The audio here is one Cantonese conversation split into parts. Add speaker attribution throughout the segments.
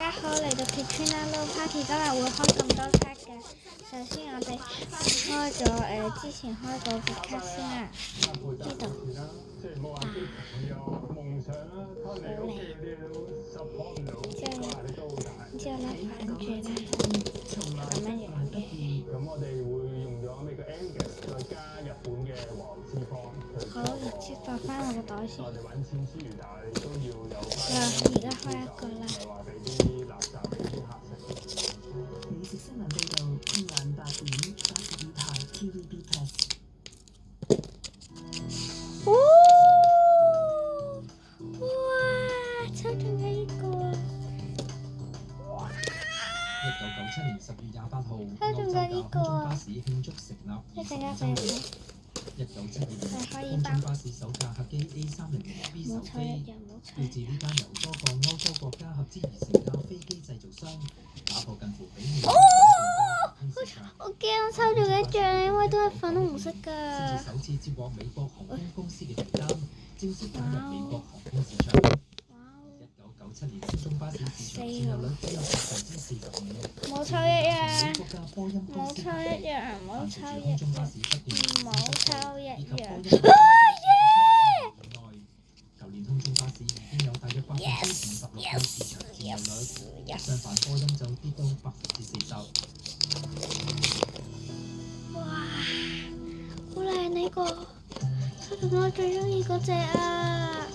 Speaker 1: 大家好，嚟到 Katrina Low Party，今日會開咁多卡嘅。首先我哋開咗之前開嗰個卡先啦，呢度好靚。之後咧反住咧咁樣樣嘅。好，然之後放翻我個袋先。而家開一個啦。
Speaker 2: 美食新聞報導，聽晚8點82台 TVB Plus。
Speaker 1: 哇！抽中咗呢個。
Speaker 3: 1997年10月28號，
Speaker 1: 抽中咗呢個。
Speaker 3: 巴士慶祝成立20周年。1972年，空中巴士首架客機 A300B 手機，標誌呢間由多個歐洲國家合資而成嘅飛機製造商，打破近乎比面。
Speaker 1: 我驚抽中一張，因為都係粉紅色㗎。
Speaker 3: 先至首次接獲美國航空公司嘅訂單，正式打入美國航空市場。1997年，空中巴士市場佔有率只有45%。
Speaker 1: 冇抽一樣，
Speaker 3: 國家波音公司
Speaker 1: 冇抽一樣，冇抽一樣，冇抽一樣。
Speaker 3: 舊年空中巴士已經有大約56%嘅市場佔有率，相反波音就跌到40%。
Speaker 1: 哇，好靚呢個，抽中我最中意嗰隻啊！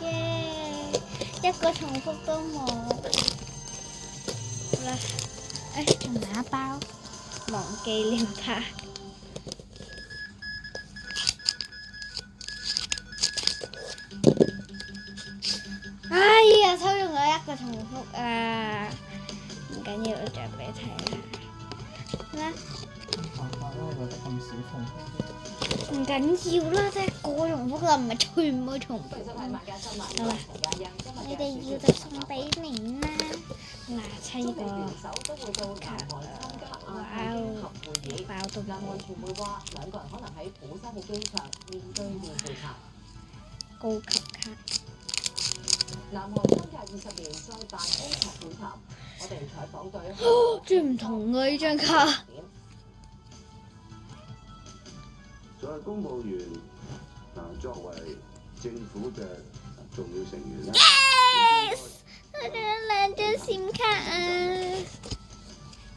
Speaker 1: 耶，一個重複都冇。好啦，仲有一包，忘記了它。哎呀，抽中咗一個重複啊！唔緊要，我着俾你睇啦。唔緊要啦，即係個重複啦，唔係全部重複。好啦，你哋要就送俾你啦。嗱，砌個卡，哇哦，爆到冇。高級卡。
Speaker 2: 南韓相隔20年再辦 A 級會談，我哋採訪隊
Speaker 1: 最唔同嘅呢張卡。
Speaker 4: 作為公務員，作為政府嘅重要成員咧，
Speaker 1: Yes！ 我仲有2張閃卡啊！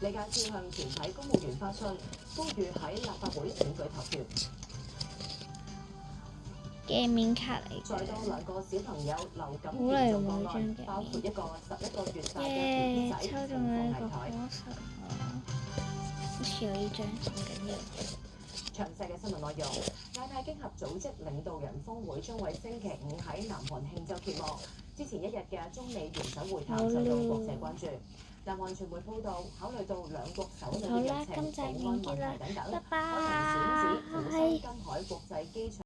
Speaker 2: 李家超向全體公務員發信，呼籲喺立法會選舉投票。
Speaker 1: 鏡面卡嚟嘅。
Speaker 2: 再多2個小朋友流感
Speaker 1: 好
Speaker 2: 嚴
Speaker 1: 靚
Speaker 2: 重個案，
Speaker 1: 喎呢張鏡
Speaker 2: 包括一個11個月大嘅 BB
Speaker 1: 耶！
Speaker 2: 仔，
Speaker 1: 抽中
Speaker 2: 情況
Speaker 1: 咗一個
Speaker 2: 危殆。
Speaker 1: 好似有呢張唔緊要。
Speaker 2: 詳細嘅新聞內容，亞太經合組織領導人峰會將喺星期5喺南韓慶州揭幕。之前1日嘅中美元首會談受到國際關注。南韓傳媒報道，考慮到兩國首腦嘅日程、保安問題等等，可能選址釜山金海國際機場。